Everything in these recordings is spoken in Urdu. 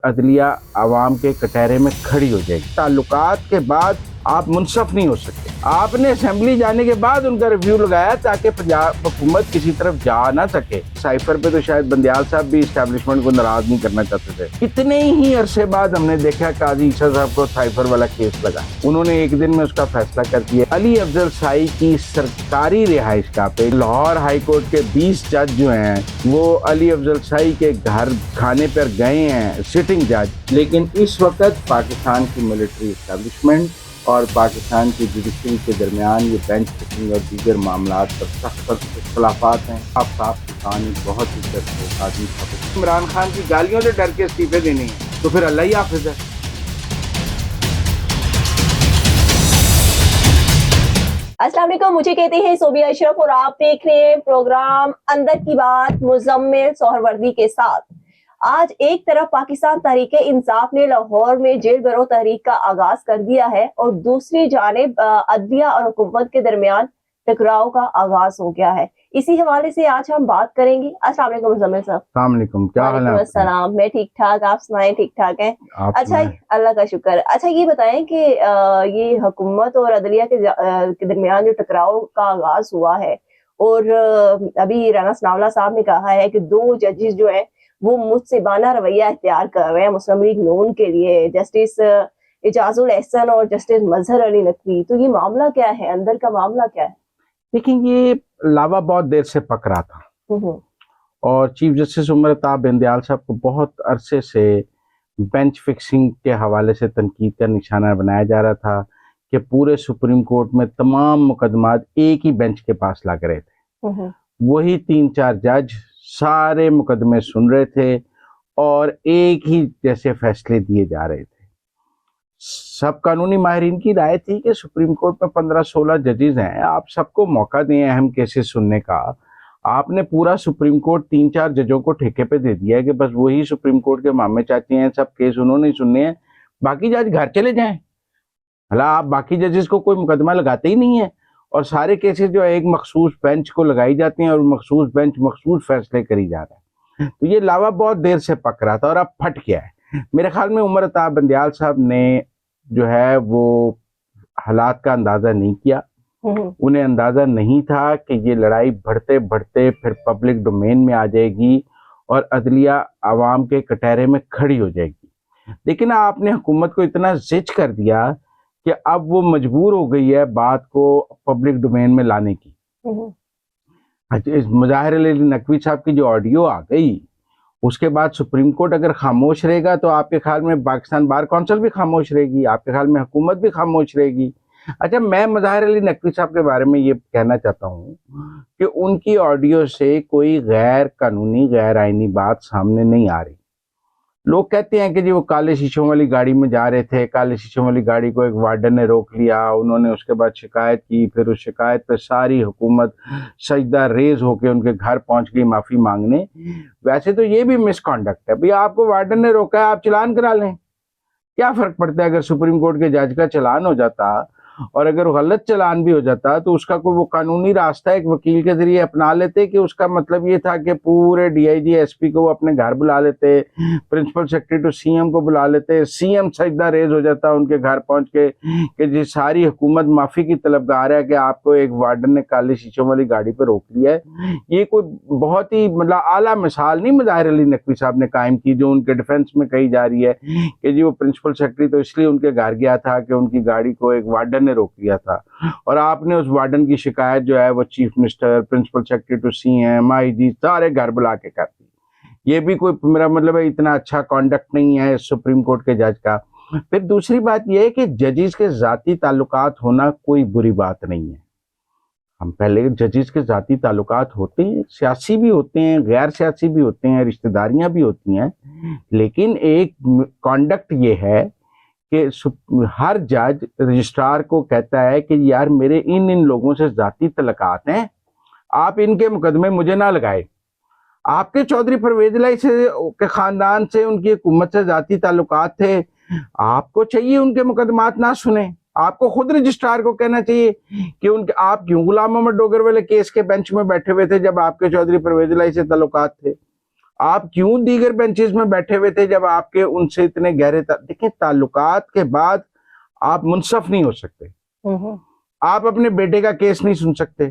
عدلیہ عوام کے کٹہرے میں کھڑی ہو جائے گی۔ تعلقات کے بعد آپ منصف نہیں ہو سکتے۔ آپ نے اسمبلی جانے کے بعد ان کا ریویو لگایا تاکہ پنجاب حکومت کسی طرف جا نہ سکے۔ سائفر پہ تو شاید بندیال صاحب بھی اسٹیبلشمنٹ کو ناراض نہیں کرنا چاہتے تھے۔ کتنے ہی عرصے بعد ہم نے دیکھا قاضی عیسیٰ صاحب کو سائفر والا کیس لگا، انہوں نے ایک دن میں اس کا فیصلہ کر دیا۔ علی افضل سائی کی سرکاری رہائش گاہ پہ لاہور ہائی کورٹ کے 20 جج جو ہیں وہ علی افضل سائی کے گھر کھانے پر گئے ہیں، سٹنگ جج۔ لیکن اس وقت پاکستان کی ملٹری اسٹیبلشمنٹ اور پاکستان کی جوڈیشری کے درمیان یہ بینچ فکسنگ اور دیگر معاملات پر سخت اختلافات ہیں۔ آفتاب سلطان بہت ہی درپوش آدمی تھا، عمران خان کی گالیوں سے ڈر کے استعفے دینے ہیں تو پھر اللہ ہی حافظ ہے۔ السلام علیکم، مجھے کہتے ہیں صوبیہ اشرف اور آپ دیکھ رہے ہیں پروگرام اندر کی بات مزمل سہروردی کے ساتھ۔ آج ایک طرف پاکستان تحریک انصاف نے لاہور میں جیل برو تحریک کا آغاز کر دیا ہے اور دوسری جانب عدلیہ اور حکومت کے درمیان ٹکراؤ کا آغاز ہو گیا ہے۔ اسی حوالے سے آج ہم بات کریں گے۔ السلام علیکم مزمل صاحب۔ السلام علیکم، کیا حال ہے؟ السلام، میں ٹھیک ٹھاک، آپ سنائیں ٹھیک ٹھاک ہیں؟ اچھا، اللہ کا شکر۔ اچھا یہ بتائیں کہ یہ حکومت اور عدلیہ کے درمیان جو ٹکراؤ کا آغاز ہوا ہے اور ابھی رانا ثناءاللہ صاحب نے کہا ہے کہ 2 ججز جو ہیں وہ متسبانہ رویہ اختیار کر رہے ہیں مسلم لیگ نون کے لیے، جسٹس اعجاز الاحسن اور جسٹس مظہر علی نقوی۔ تو یہ معاملہ کیا ہے، اندر کا معاملہ کیا ہے؟ دیکھیں، یہ لاوا بہت دیر سے پک رہا تھا اور چیف جسٹس عمر عطا بندیال صاحب کو بہت عرصے سے بینچ فکسنگ کے حوالے سے تنقید کا نشانہ بنایا جا رہا تھا کہ پورے سپریم کورٹ میں تمام مقدمات ایک ہی بینچ کے پاس لگ رہے تھے، وہی 3-4 جج سارے مقدمے سن رہے تھے اور ایک ہی جیسے فیصلے دیے جا رہے تھے۔ سب قانونی ماہرین کی رائے تھی کہ سپریم کورٹ میں 15-16 ججز ہیں، آپ سب کو موقع دیں اہم کیسز سننے کا۔ آپ نے پورا سپریم کورٹ 3-4 ججوں کو ٹھیکے پہ دے دیا ہے کہ بس وہی سپریم کورٹ کے مامے چاچے ہیں، سب کیس انہوں نے سننے ہیں، باقی جج گھر چلے جائیں۔ حالا آپ باقی ججز کو کوئی مقدمہ لگاتے ہی نہیں ہیں اور سارے کیسز جو ایک مخصوص بینچ کو لگائی جاتے ہیں اور مخصوص بینچ مخصوص فیصلے کری جا رہا ہے۔ تو یہ لاوا بہت دیر سے پک رہا تھا اور اب پھٹ گیا ہے۔ میرے خیال میں عمر عطا بندیال صاحب نے جو ہے وہ حالات کا اندازہ نہیں کیا، انہیں اندازہ نہیں تھا کہ یہ لڑائی بڑھتے بڑھتے پھر پبلک ڈومین میں آ جائے گی اور عدلیہ عوام کے کٹہرے میں کھڑی ہو جائے گی۔ لیکن آپ نے حکومت کو اتنا زچ کر دیا کہ اب وہ مجبور ہو گئی ہے بات کو پبلک ڈومین میں لانے کی۔ مظاہر علی نقوی صاحب کی جو آڈیو آ گئی اس کے بعد سپریم کورٹ اگر خاموش رہے گا تو آپ کے خیال میں پاکستان بار کونسل بھی خاموش رہے گی، آپ کے خیال میں حکومت بھی خاموش رہے گی۔ اچھا، میں مظاہر علی نقوی صاحب کے بارے میں یہ کہنا چاہتا ہوں کہ ان کی آڈیو سے کوئی غیر قانونی غیر آئینی بات سامنے نہیں آ رہی۔ لوگ کہتے ہیں کہ جی وہ کالے شیشوں والی گاڑی میں جا رہے تھے، کالے شیشوں والی گاڑی کو ایک وارڈن نے روک لیا، انہوں نے اس کے بعد شکایت کی، پھر اس شکایت پہ ساری حکومت سجدہ ریز ہو کے ان کے گھر پہنچ گئی معافی مانگنے۔ ویسے تو یہ بھی مس کانڈکٹ ہے، بھئی آپ کو وارڈن نے روکا ہے، آپ چلان کرا لیں، کیا فرق پڑتا ہے؟ اگر سپریم کورٹ کے جج کا چلان ہو جاتا اور اگر غلط چلان بھی ہو جاتا تو اس کا کوئی وہ قانونی راستہ ایک وکیل کے ذریعے اپنا لیتے کہ اس کا مطلب یہ تھا کہ پورے D I G S P کو وہ اپنے گھر بلا لیتے، principal secretary to C M کو بلا لیتے، سی ایم سجدہ ریز ہو جاتا ان کے گھر پہنچ کے کہ جی ساری حکومت معافی کی طلبگار ہے کہ آپ کو ایک وارڈن نے کالے شیشوں والی گاڑی پہ روک لیا ہے۔ یہ کوئی بہت ہی اعلیٰ مثال نہیں مظاہر علی نقوی صاحب نے قائم کی جو ان کے ڈیفنس میں کہی جا رہی ہے کہ جی وہ پرنسپل سیکرٹری تو اس لیے ان کے گھر گیا تھا کہ ان کی گاڑی کو ایک وارڈن نے روک لیا تھا اور آپ نے اس وارڈن کی شکایت جو ہے وہ chief minister, principal secretary to C M, I G سارے گھر بلا کے کر دی۔ یہ بھی کوئی میرا مطلب ہے اتنا اچھا کانڈکٹ نہیں ہے سپریم کورٹ کے جج کا۔ پھر دوسری بات یہ ہے کہ ججز کے ذاتی تعلقات ہونا کوئی بری بات نہیں ہے۔ ہم پہلے ججز کے ذاتی تعلقات ہوتے ہیں، سیاسی بھی ہوتے ہیں، غیر سیاسی بھی ہوتے ہیں، رشتہ داریاں بھی ہوتی ہیں، لیکن ایک کانڈکٹ یہ ہے کہ ہر جج رجسٹرار کو کہتا ہے کہ یار میرے ان لوگوں سے ذاتی تعلقات ہیں، آپ ان کے مقدمے مجھے نہ لگائے۔ آپ کے چودھری پرویز الہی کے خاندان سے، ان کی حکومت سے ذاتی تعلقات تھے، آپ کو چاہیے ان کے مقدمات نہ سنیں، آپ کو خود رجسٹرار کو کہنا چاہیے کہ آپ کیوں غلام محمد ڈوگر والے کیس کے بینچ میں بیٹھے ہوئے تھے جب آپ کے چودھری پرویز الہی سے تعلقات تھے۔ آپ کیوں دیگر بینچز میں بیٹھے ہوئے تھے جب آپ کے ان سے اتنے گہرے دیکھیں تعلقات کے بعد آپ منصف نہیں ہو سکتے. آپ اپنے بیٹے کا کیس نہیں سن سکتے,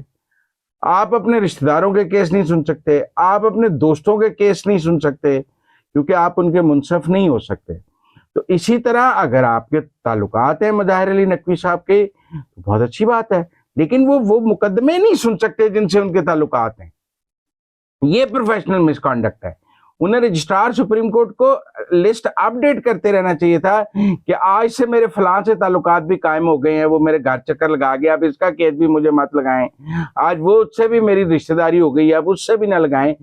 آپ اپنے رشتہ داروں کے کیس نہیں سن سکتے, آپ اپنے دوستوں کے کیس نہیں سن سکتے, کیونکہ آپ ان کے منصف نہیں ہو سکتے. تو اسی طرح اگر آپ کے تعلقات ہیں مظاہر علی نقوی صاحب کے تو بہت اچھی بات ہے, لیکن وہ مقدمے نہیں سن سکتے جن سے ان کے تعلقات ہیں. یہ پروفیشنل مس کانڈکٹ ہے. انہیں رجسٹرار سپریم کورٹ کو لسٹ اپ ڈیٹ کرتے رہنا چاہیے تھا کہ آج سے میرے فلاں سے تعلقات بھی قائم ہو گئے ہیں, وہ میرے گھر چکر لگا گیا, اب اس کا کیس بھی مجھے مت لگائیں, آج وہ اس سے بھی میری رشتہ داری ہو گئی ہے, اب اس سے بھی نہ لگائیں.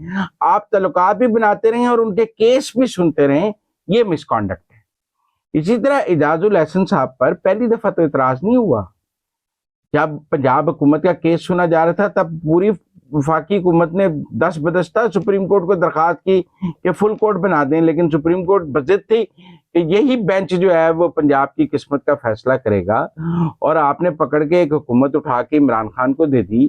آپ تعلقات بھی بناتے رہیں اور ان کے کیس بھی سنتے رہیں, یہ مس کانڈکٹ ہے. اسی طرح اعجاز الاحسن صاحب پر پہلی دفعہ تو اعتراض نہیں ہوا. جب پنجاب حکومت کا کیس سنا جا رہا تھا تب پوری وفاقی حکومت نے دست بدستہ سپریم کورٹ کو درخواست کی کہ فل کورٹ بنا دیں, لیکن سپریم کورٹ بضد تھی کہ یہی بینچ جو ہے وہ پنجاب کی قسمت کا فیصلہ کرے گا. اور آپ نے پکڑ کے ایک حکومت اٹھا کے عمران خان کو دے دی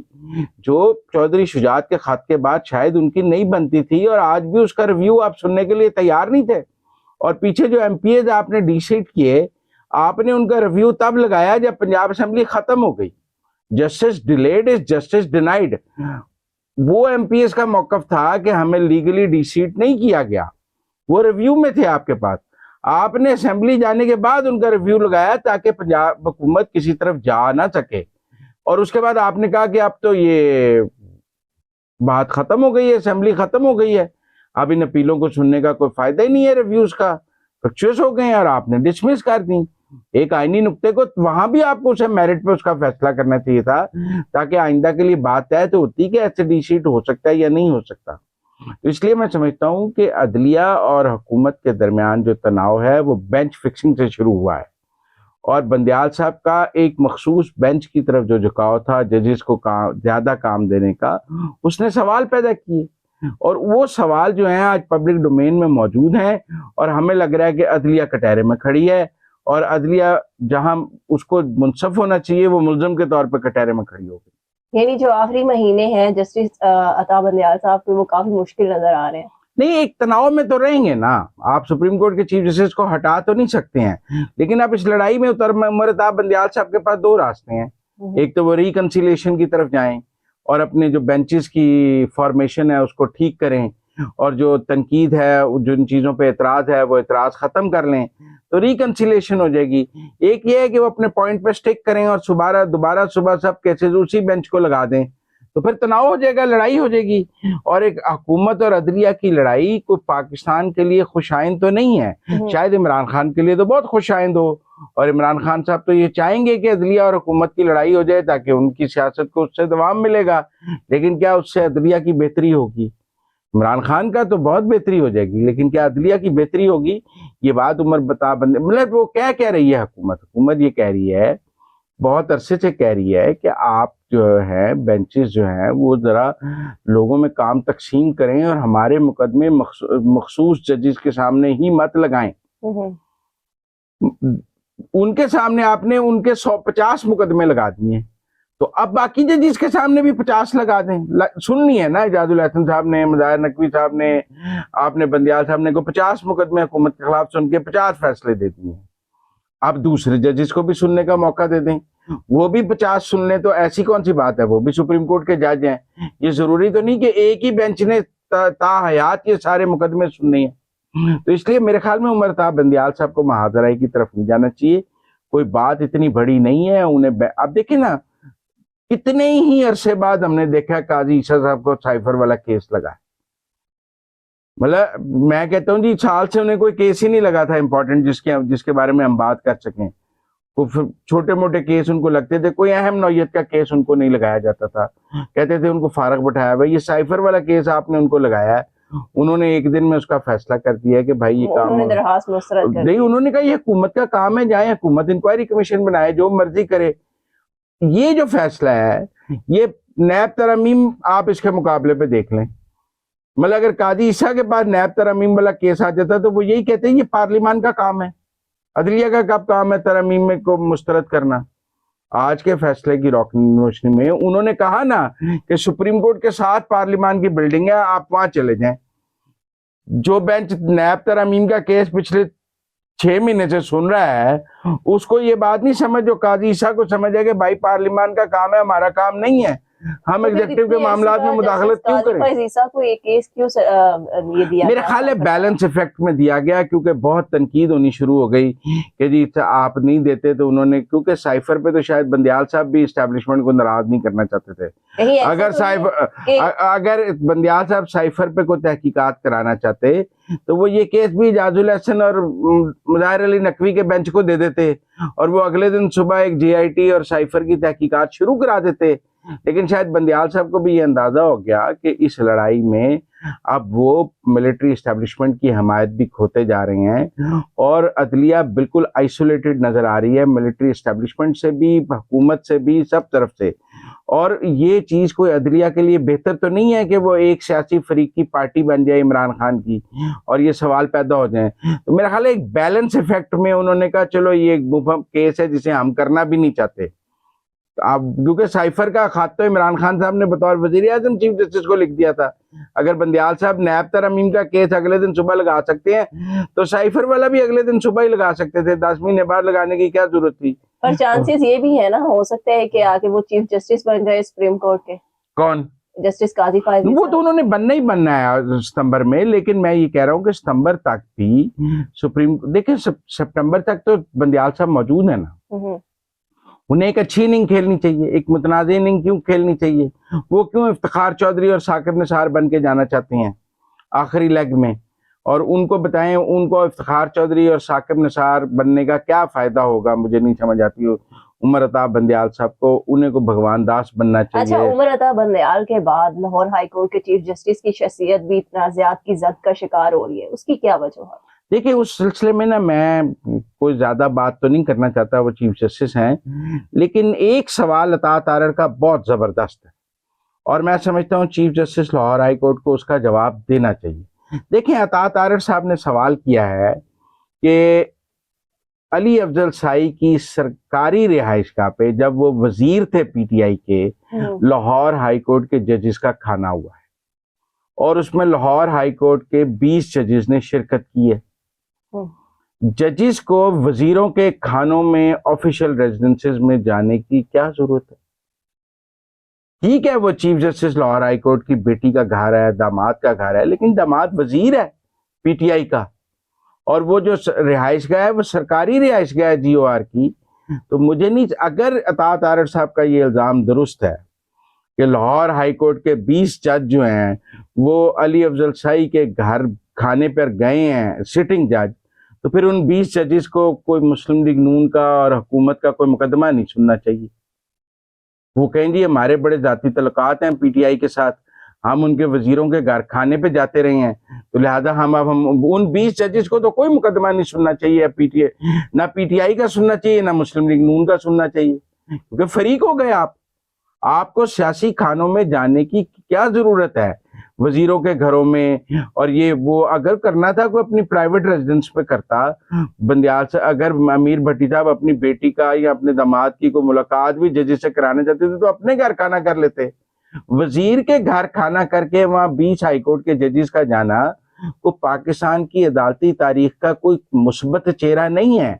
جو چودھری شجاعت کے خط کے بعد شاید ان کی نہیں بنتی تھی, اور آج بھی اس کا ریویو آپ سننے کے لیے تیار نہیں تھے. اور پیچھے جو ایم پی ایز آپ نے ڈی سیٹ کیے, آپ نے ان کا ریویو تب لگایا جب پنجاب اسمبلی ختم ہو گئی. Justice delayed is justice denied. وہ ایم پی ایس کا موقف تھا کہ ہمیں لیگلی ڈی سیٹ نہیں کیا گیا, وہ ریویو میں تھے آپ کے پاس. آپ نے اسمبلی جانے کے بعد ان کا ریویو لگایا تاکہ پنجاب حکومت کسی طرف جا نہ سکے, اور اس کے بعد آپ نے کہا کہ اب تو یہ بات ختم ہو گئی ہے, اسمبلی ختم ہو گئی ہے, اب ان اپیلوں کو سننے کا کوئی فائدہ ہی نہیں ہے ریویوز کا, فریکچوئس ہو گئے ہیں اور آپ نے ڈسمس کر دی. ایک آئینی نقطے کو وہاں بھی آپ کو اسے میرٹ پہ اس کا فیصلہ کرنا چاہیے تھا تاکہ آئندہ کے لیے بات طے تو ہوتی کہ ایسے ڈی سیٹ ہو سکتا ہے یا نہیں ہو سکتا. تو اس لیے میں سمجھتا ہوں کہ عدلیہ اور حکومت کے درمیان جو تناؤ ہے وہ بینچ فکسنگ سے شروع ہوا ہے, اور بندیال صاحب کا ایک مخصوص بینچ کی طرف جو جھکاؤ تھا ججز کو زیادہ کام دینے کا, اس نے سوال پیدا کیے, اور وہ سوال جو ہیں آج پبلک ڈومین میں موجود ہیں, اور ہمیں لگ رہا ہے کہ عدلیہ کٹہرے میں کھڑی ہے, اور عدلیہ جہاں اس کو منصف ہونا چاہیے وہ ملزم کے طور پہ کٹہرے میں کھڑی ہو گئی. یعنی جو آخری مہینے ہیں جسٹس عطا بندیال صاحب کے وہ کافی مشکل نظر آ رہے ہیں. نہیں, ایک تناؤ میں تو رہیں گے نا, آپ سپریم کورٹ کے چیف جسٹس کو ہٹا تو نہیں سکتے ہیں, لیکن آپ اس لڑائی میں عمر عطا بندیال صاحب کے پاس دو راستے ہیں. ایک تو وہ ریکنسیلیشن کی طرف جائیں اور اپنے جو بینچز کی فارمیشن ہے اس کو ٹھیک کریں, اور جو تنقید ہے جن چیزوں پہ اعتراض ہے وہ اعتراض ختم کر لیں تو ریکنسیلیشن ہو جائے گی. ایک یہ ہے کہ وہ اپنے پوائنٹ پہ سٹک کریں اور دوبارہ صبح سب کیسز اسی بینچ کو لگا دیں, تو پھر تناؤ ہو جائے گا, لڑائی ہو جائے گی. اور ایک حکومت اور عدلیہ کی لڑائی کوئی پاکستان کے لیے خوش آئند تو نہیں ہے, شاید عمران خان کے لیے تو بہت خوش آئند ہو, اور عمران خان صاحب تو یہ چاہیں گے کہ عدلیہ اور حکومت کی لڑائی ہو جائے تاکہ ان کی سیاست کو اس سے دوام ملے گا, لیکن کیا اس سے عدلیہ کی بہتری ہوگی؟ عمران خان کا تو بہت بہتری ہو جائے گی, لیکن کیا عدلیہ کی بہتری ہوگی؟ یہ بات عمر بتا بندے مطلب وہ کہہ رہی ہے حکومت یہ کہہ رہی ہے, بہت عرصے سے کہہ رہی ہے کہ آپ جو ہے بینچز جو ہیں وہ ذرا لوگوں میں کام تقسیم کریں اور ہمارے مقدمے مخصوص ججز کے سامنے ہی مت لگائیں. ان کے سامنے آپ نے ان کے 150 مقدمے لگا دیے, تو اب باقی ججز کے سامنے بھی 50 لگا دیں. سننی ہے نا اعجاز الاحسن صاحب نے, مظاہر نقوی صاحب نے, آپ نے بندیال صاحب نے کو 50 مقدمے حکومت کے خلاف سن کے 50 فیصلے دے دیے. اب دوسرے ججز کو بھی سننے کا موقع دے دیں, وہ بھی 50 سن لیں, تو ایسی کون سی بات ہے, وہ بھی سپریم کورٹ کے جج ہیں. یہ ضروری تو نہیں کہ ایک ہی بینچ نے تا حیات یہ سارے مقدمے سننے ہیں. تو اس لیے میرے خیال میں عمر عطا بندیال صاحب کو محاذرائی کی طرف نہیں جانا چاہیے, کوئی بات اتنی بڑی نہیں ہے انہیں. اب دیکھیں نا کتنے ہی عرصے بعد ہم نے دیکھا قاضی عیسیٰ صاحب کو سائفر والا کیس لگا, مطلب میں کہتا ہوں جی سال سے انہیں کوئی کیس ہی نہیں لگا تھا امپورٹنٹ جس کے بارے میں ہم بات کر سکیں. چھوٹے موٹے کیس ان کو لگتے تھے, کوئی اہم نوعیت کا کیس ان کو نہیں لگایا جاتا تھا, کہتے تھے ان کو فارغ بٹھایا. بھائی یہ سائفر والا کیس آپ نے ان کو لگایا ہے, انہوں نے ایک دن میں اس کا فیصلہ کر دیا کہ بھائی یہ کام نہیں, انہوں نے کہا یہ حکومت کا کام ہے, جائیں حکومت انکوائری کمیشن بنائے, جو مرضی کرے. یہ جو فیصلہ ہے یہ نیب ترامیم آپ اس کے مقابلے پہ دیکھ لیں, مطلب اگر قاضی عیسیٰ کے پاس نیب ترامیم والا کیس آ جاتا تو وہ یہی کہتے ہیں یہ پارلیمان کا کام ہے, عدلیہ کا کب کام ہے ترامیم میں کو مسترد کرنا. آج کے فیصلے کی روشنی میں انہوں نے کہا نا کہ سپریم کورٹ کے ساتھ پارلیمان کی بلڈنگ ہے, آپ وہاں چلے جائیں. جو بینچ نیب ترامیم کا کیس پچھلے 6 مہینے سے سن رہا ہے اس کو یہ بات نہیں سمجھ جو قاضی عیسیٰ کو سمجھ ہے کہ بھائی پارلیمان کا کام ہے ہمارا کام نہیں ہے, ہم ایگزیکٹو کے معاملات میں مداخلت کیوں کریں. کو یہ کیس کیوں یہ دیا میرا خیال ہے بیلنس افیکٹ میں دیا گیا, کیونکہ بہت تنقید ہونی شروع ہو گئی کہ جی آپ نہیں دیتے, تو انہوں نے, کیونکہ سائفر پہ تو شاید بندیال صاحب بھی اسٹیبلشمنٹ کو ناراض نہیں کرنا چاہتے تھے. اگر بندیال صاحب سائفر پہ کوئی تحقیقات کرانا چاہتے تو وہ یہ کیس بھی اعجاز الحسن اور مظاہر علی نقوی کے بینچ کو دے دیتے اور وہ اگلے دن صبح ایک جے آئی ٹی اور سائفر کی تحقیقات شروع کرا دیتے. لیکن شاید بندیال صاحب کو بھی یہ اندازہ ہو گیا کہ اس لڑائی میں اب وہ ملٹری اسٹیبلشمنٹ کی حمایت بھی کھوتے جا رہے ہیں اور عدلیہ بالکل آئسولیٹڈ نظر آ رہی ہے ملٹری اسٹیبلشمنٹ سے بھی, حکومت سے بھی, سب طرف سے. اور یہ چیز کوئی عدلیہ کے لیے بہتر تو نہیں ہے کہ وہ ایک سیاسی فریق کی پارٹی بن جائے عمران خان کی اور یہ سوال پیدا ہو جائیں. تو میرا خیال ہے ایک بیلنس ایفیکٹ میں انہوں نے کہا چلو یہ ایک مبہم کیس ہے جسے ہم کرنا بھی نہیں چاہتے. اب کیونکہ سائفر کا خط تو عمران خان صاحب نے بطور وزیر اعظم چیف جسٹس کو لکھ دیا تھا. اگر بندیال صاحب نیب ترامیم کا کیس اگلے دن صبح لگا سکتے ہیں تو سائفر والا بھی اگلے دن صبح ہی لگا سکتے تھے, 10 مہینے بعد لگانے کی کیا ضرورت تھی. پر چانسز یہ بھی ہے نا, ہو سکتا ہے کہ آگے وہ چیف جسٹس بن جائے سپریم کورٹ کے. کون؟ جسٹس قاضی فائز. وہ تو انہوں نے بننا ہی بننا ہے ستمبر میں, لیکن میں یہ کہہ رہا ہوں کہ ستمبر تک بھی سپریم, دیکھیں سپٹمبر تک تو بندیال صاحب موجود ہیں نا, انہیں ایک اچھی اننگ کھیلنی چاہیے, ایک متنازع اننگ کیوں کھیلنی چاہیے. وہ کیوں افتخار چودھری اور ثاقب نثار بن کے جانا چاہتے ہیں آخری لیگ میں, اور ان کو بتائیں ان کو افتخار چودھری اور ثاقب نثار بننے کا کیا فائدہ ہوگا. مجھے نہیں سمجھ آتی. عمر عطا بندیال صاحب کو, انہیں کو بھگوان داس بننا چاہیے. اچھا, عمر عطا بندیال کے بعد لاہور ہائی کورٹ کے چیف جسٹس کی شخصیت بھی تنازعات کی زد کا شکار ہو رہی ہے, اس کی کیا وجہ ہے؟ دیکھیں اس سلسلے میں نا میں کوئی زیادہ بات تو نہیں کرنا چاہتا, وہ چیف جسٹس ہیں, لیکن ایک سوال عطا تارڑ کا بہت زبردست ہے اور میں سمجھتا ہوں chief justice Lahore high court کو اس کا جواب دینا چاہیے. دیکھیں عطا تارڑ صاحب نے سوال کیا ہے کہ علی افضل سائی کی سرکاری رہائش گاہ پہ جب وہ وزیر تھے پی ٹی آئی کے, لاہور ہائی کورٹ کے ججز کا کھانا ہوا ہے اور اس میں لاہور ہائی کورٹ کے 20 ججز نے شرکت کی ہے. ججز کو وزیروں کے کھانوں میں آفیشل ریزیڈنسز میں جانے کی کیا ضرورت ہے؟ ٹھیک ہے وہ chief justice Lahore high court کی بیٹی کا گھر ہے, داماد کا گھر ہے, لیکن داماد وزیر ہے پی ٹی آئی کا, اور وہ جو رہائش گاہ ہے وہ سرکاری رہائش گاہ ہے جی او آر کی. تو مجھے نہیں, اگر عطا تارڑ صاحب کا یہ الزام درست ہے کہ لاہور ہائی کورٹ کے 20 جج جو ہیں وہ علی افضل سائی کے گھر کھانے پر گئے ہیں سٹنگ جج, تو پھر ان 20 ججز کو کوئی مسلم لیگ نون کا اور حکومت کا کوئی مقدمہ نہیں سننا چاہیے. وہ کہیں گے ہمارے بڑے ذاتی تعلقات ہیں پی ٹی آئی کے ساتھ, ہم ان کے وزیروں کے گھر کھانے پہ جاتے رہے ہیں, تو لہذا ہم ان 20 ججز کو تو کوئی مقدمہ نہیں سننا چاہیے. پی ٹی آئی نہ پی ٹی آئی کا سننا چاہیے نہ مسلم لیگ نون کا سننا چاہیے, کیونکہ فریق ہو گئے آپ کو سیاسی کھانوں میں جانے کی کیا ضرورت ہے وزیروں کے گھروں میں. اور یہ وہ اگر کرنا تھا کوئی اپنی پرائیویٹ ریزیڈنس پہ کرتا بندیال سے, اگر امیر بھٹی صاحب اپنی بیٹی کا یا اپنے داماد کی کوئی ملاقات بھی ججز سے کرانے چاہتے تھے تو اپنے گھر کھانا کر لیتے. وزیر کے گھر کھانا کر کے وہاں 20 ہائی کورٹ کے ججز کا جانا کو پاکستان کی عدالتی تاریخ کا کوئی مثبت چہرہ نہیں ہے.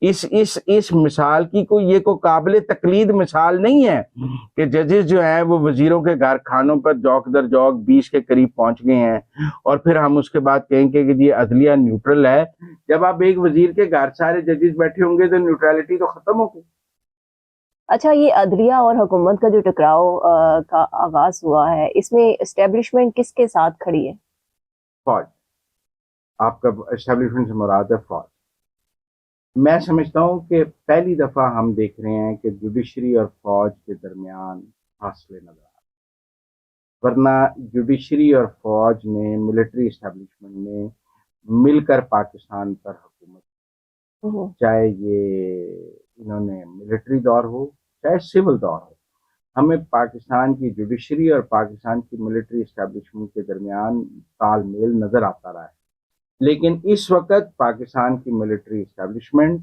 اس مثال کی یہ کوئی قابل تقلید مثال نہیں ہے کہ ججز جو ہیں وہ وزیروں کے گھر کھانوں پر جوک در جوک 20 کے قریب پہنچ گئے ہیں اور پھر ہم اس کے بعد کہیں کہ یہ عدلیہ نیوٹرل ہے. جب آپ ایک وزیر کے گھر سارے ججز بیٹھے ہوں گے تو نیوٹرلٹی تو ختم ہوگی. اچھا, یہ عدلیہ اور حکومت کا جو ٹکراؤ کا آغاز ہوا ہے, اس میں اسٹیبلشمنٹ کس کے ساتھ کھڑی ہے؟ فوج. آپ کا اسٹیبلشمنٹ سے مراد ہے فوج. میں سمجھتا ہوں کہ پہلی دفعہ ہم دیکھ رہے ہیں کہ جوڈیشری اور فوج کے درمیان فاصلے نظر آ رہے ہیں, ورنہ جوڈیشری اور فوج نے ملٹری اسٹیبلشمنٹ نے مل کر پاکستان پر حکومت, چاہے یہ انہوں نے ملٹری دور ہو چاہے سول دور ہو, ہمیں پاکستان کی جوڈیشری اور پاکستان کی ملٹری اسٹیبلشمنٹ کے درمیان تال میل نظر آتا رہا ہے. لیکن اس وقت پاکستان کی ملٹری اسٹیبلشمنٹ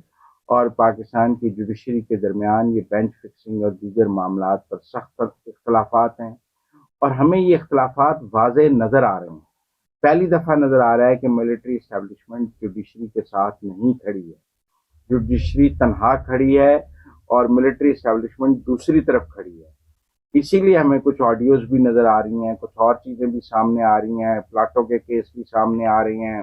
اور پاکستان کی جوڈیشری کے درمیان یہ بینچ فکسنگ اور دیگر معاملات پر سخت اختلافات ہیں, اور ہمیں یہ اختلافات واضح نظر آ رہے ہیں. پہلی دفعہ نظر آ رہا ہے کہ ملٹری اسٹیبلشمنٹ جوڈیشری کے ساتھ نہیں کھڑی ہے، جوڈیشری تنہا کھڑی ہے اور ملٹری اسٹیبلشمنٹ دوسری طرف کھڑی ہے۔ اسی لیے ہمیں کچھ آڈیوز بھی نظر آ رہی ہیں، کچھ اور چیزیں بھی سامنے آ رہی ہیں، پلاٹوں کے کیس بھی سامنے آ رہی ہیں،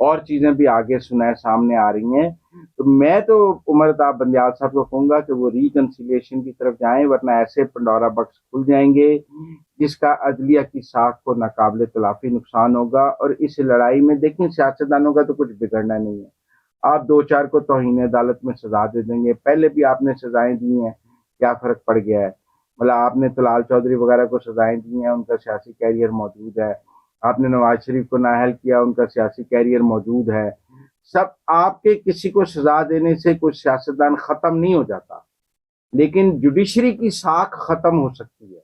اور چیزیں بھی آگے سنائے سامنے آ رہی ہیں۔ تو میں تو عمر طاہر بندیال صاحب کو کہوں گا کہ وہ ریکنسیلیشن کی طرف جائیں، ورنہ ایسے پنڈورا باکس کھل جائیں گے جس کا عدلیہ کی ساکھ کو ناقابل تلافی نقصان ہوگا۔ اور اس لڑائی میں دیکھیں سیاستدانوں کا تو کچھ بگڑنا نہیں ہے، آپ دو چار کو توہین عدالت میں سزا دے دیں گے، پہلے بھی آپ نے سزائیں دی ہیں، کیا فرق پڑ گیا ہے؟ مطلب آپ نے طلال چودھری وغیرہ کو سزائیں دی ہیں، ان کا سیاسی کیریئر موجود ہے، آپ نے نواز شریف کو نااہل کیا، ان کا سیاسی کیریئر موجود ہے۔ سب آپ کے کسی کو سزا دینے سے کوئی سیاستدان ختم نہیں ہو جاتا، لیکن جوڈیشری کی ساکھ ختم ہو سکتی ہے،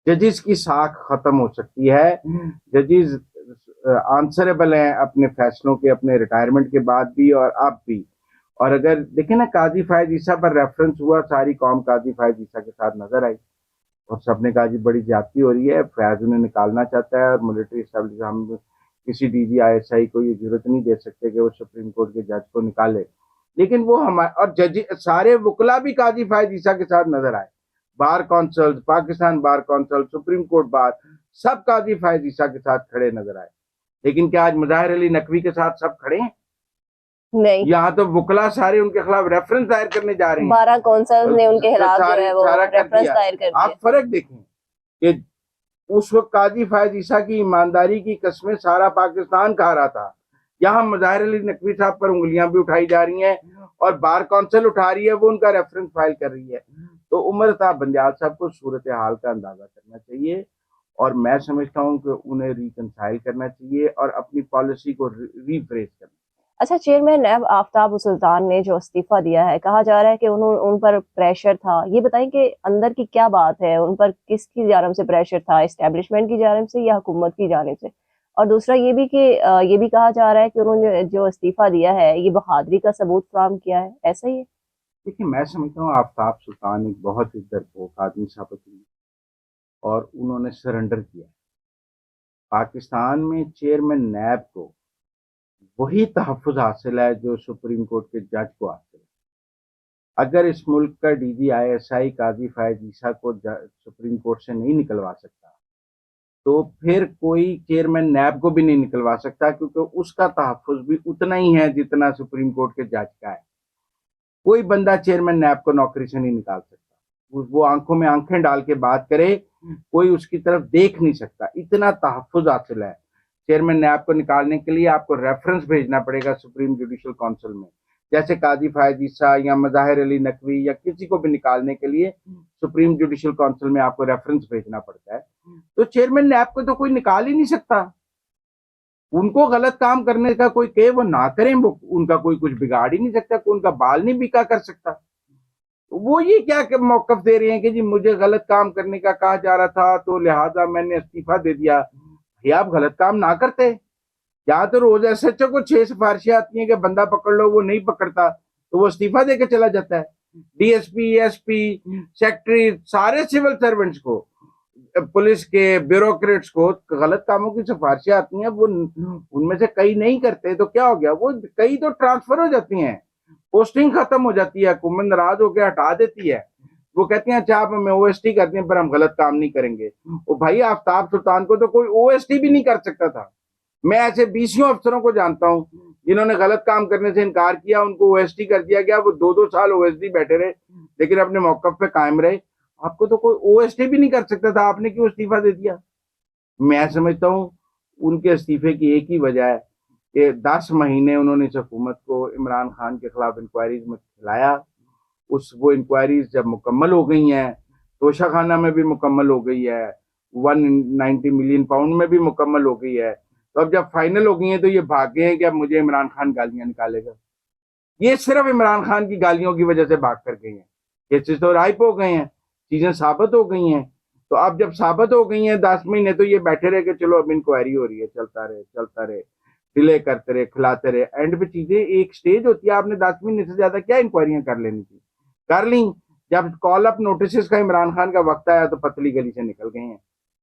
ججز کی ساکھ ختم ہو سکتی ہے۔ ججز آنسریبل ہیں اپنے فیصلوں کے، اپنے ریٹائرمنٹ کے بعد بھی اور اب بھی۔ اور اگر دیکھیں نا قاضی فائز عیسیٰ پر ریفرنس ہوا، ساری قوم قاضی فائز عیسیٰ کے ساتھ نظر آئی اور سب نے کہا جی بڑی زیادتی ہو رہی ہے، فیض انہیں نکالنا چاہتا ہے، اور ملٹری اسٹیبلشمنٹ ہم کسی D G I S I کو یہ ضرورت نہیں دے سکتے کہ وہ سپریم کورٹ کے جج کو نکالے۔ لیکن وہ ہمارے اور جج سارے وکلا بھی قاضی فائز عیسیٰ کے ساتھ نظر آئے، bar council, Pakistan bar council, supreme court bar, سب قاضی فائز عیسیٰ کے ساتھ کھڑے نظر آئے۔ لیکن کیا آج مظاہر علی نقوی کے ساتھ سب کھڑے ہیں؟ نہیں، یہاں تو وکلا سارے ان کے خلاف ریفرنس دائر کرنے جا رہے ہیں، 12 کونسلز نے ان کے خلاف جو ہے وہ سارا کر ریفرنس دیا۔ دائر کر دیا۔ آپ فرق دیکھیں کہ اس وقت قاضی فائز عیسیٰ کی ایمانداری کی قسمیں سارا پاکستان کھا رہا تھا، یہاں مظاہر علی نقوی صاحب پر انگلیاں بھی اٹھائی جا رہی ہیں اور بار کونسل اٹھا رہی ہے، وہ ان کا ریفرنس فائل کر رہی ہے۔ تو عمر طاہر بندیال صاحب کو صورتحال کا اندازہ کرنا چاہیے، اور میں سمجھتا ہوں کہ انہیں ریکنسائل کرنا چاہیے اور اپنی پالیسی کو ری فریز کرنا۔ اچھا، چیئرمین نیب آفتاب سلطان نے جو استعفیٰ دیا ہے، کہا جا رہا ہے کہ ان پر پریشر تھا، یہ بتائیں کہ اندر کی کیا بات ہے، ان پر کس کی جانب سے پریشر تھا، اسٹیبلشمنٹ کی جانب سے یا حکومت کی جانب سے؟ اور دوسرا یہ بھی کہ یہ بھی کہا جا رہا ہے کہ انہوں نے جو استعفیٰ دیا ہے یہ بہادری کا ثبوت فراہم کیا ہے، ایسا ہی ہے؟ دیکھیں میں سمجھتا ہوں آفتاب سلطان ایک بہت ہی ڈرپوک آدمی ثابت ہوئی اور انہوں نے سرنڈر کیا۔ پاکستان میں چیئرمین نیب کو وہی تحفظ حاصل ہے جو سپریم کورٹ کے جج کو حاصل ہے۔ اگر اس ملک کا D G I S I قاضی فائز عیسیٰ کو سپریم کورٹ سے نہیں نکلوا سکتا تو پھر کوئی چیئرمین نیب کو بھی نہیں نکلوا سکتا، کیونکہ اس کا تحفظ بھی اتنا ہی ہے جتنا سپریم کورٹ کے جج کا ہے۔ کوئی بندہ چیئرمین نیب کو نوکری سے نہیں نکال سکتا، وہ آنکھوں میں آنکھیں ڈال کے بات کرے، کوئی اس کی طرف دیکھ نہیں سکتا، اتنا تحفظ حاصل ہے۔ چیئرمین نیب کو نکالنے کے لیے آپ کو ریفرنس بھیجنا پڑے گا سپریم جوڈیشل کونسل میں، جیسے قاضی فائز عیسیٰ یا مظاہر علی نقوی یا کسی کو بھی نکالنے کے لیے سپریم جوڈیشل کونسل میں آپ کو ریفرنس بھیجنا پڑتا ہے۔ تو چیئرمین نیب کو تو کوئی نکال ہی نہیں سکتا، ان کو غلط کام کرنے کا کوئی کہ وہ نہ کریں، وہ ان کا کوئی کچھ بگاڑ ہی نہیں سکتا، کوئی ان کا بال نہیں بیکا کر سکتا۔ وہ یہ کیا کہ موقف دے رہے ہیں کہ جی مجھے غلط کام کرنے کا کہا جا رہا تھا تو لہٰذا میں نے استعفیٰ دے دیا۔ بھیا آپ غلط کام نہ کرتے، یا تو روز ایس ایچ او کو 6 سفارشیں آتی ہیں کہ بندہ پکڑ لو، وہ نہیں پکڑتا تو وہ استعفیٰ دے کے چلا جاتا ہے۔ D S P, S P, secretary, سارے سول سرونٹس کو، پولیس کے بیوروکریٹس کو غلط کاموں کی سفارشیں آتی ہیں، وہ ان میں سے کئی نہیں کرتے تو کیا ہو گیا، وہ کئی تو ٹرانسفر ہو جاتی ہیں، پوسٹنگ ختم ہو جاتی ہے، حکومت ناراض ہو کے ہٹا دیتی ہے، وہ کہتے ہیں اچھا آپ ہمیں او ایس ٹی کرتے ہیں پر ہم غلط کام نہیں کریں گے۔ وہ بھائی آفتاب سلطان کو تو کوئی او ایس ٹی بھی نہیں کر سکتا تھا۔ میں ایسے 20 افسروں کو جانتا ہوں جنہوں نے غلط کام کرنے سے انکار کیا، ان کو او ایس ٹی کر دیا گیا، وہ 2 سال او ایس ٹی بیٹھے رہے لیکن اپنے موقف پہ قائم رہے۔ آپ کو تو کوئی او ایس ٹی بھی نہیں کر سکتا تھا، آپ نے کیوں استعفیٰ دے دیا؟ میں سمجھتا ہوں ان کے استعفے کی ایک ہی وجہ ہے کہ 10 مہینے انہوں نے اس حکومت کو عمران خان کے خلاف انکوائریز میں کھلایا، وہ انکوائریز جب مکمل ہو گئی ہیں، توشہ خانہ میں بھی مکمل ہو گئی ہے، 190 ملین پاؤنڈ میں بھی مکمل ہو گئی ہے، تو اب جب فائنل ہو گئی ہیں تو یہ بھاگ گئے ہیں کہ اب مجھے عمران خان گالیاں نکالے گا۔ یہ صرف عمران خان کی گالیوں کی وجہ سے بھاگ کر گئے ہیں، کیسز تو رائپ ہو گئے ہیں، چیزیں ثابت ہو گئی ہیں، تو اب جب ثابت ہو گئی ہیں 10 مہینے تو یہ بیٹھے رہے کہ چلو اب انکوائری ہو رہی ہے، چلتا رہے، ڈیلے کرتے رہے، کھلاتے رہے، اینڈ پہ چیزیں ایک سٹیج ہوتی ہے، آپ نے 10 مہینے سے زیادہ کیا انکوائریاں کر لینی تھی، کر لیں۔ جب کال اپ نوٹسز کا عمران خان کا وقت آیا تو پتلی گلی سے نکل گئے ہیں۔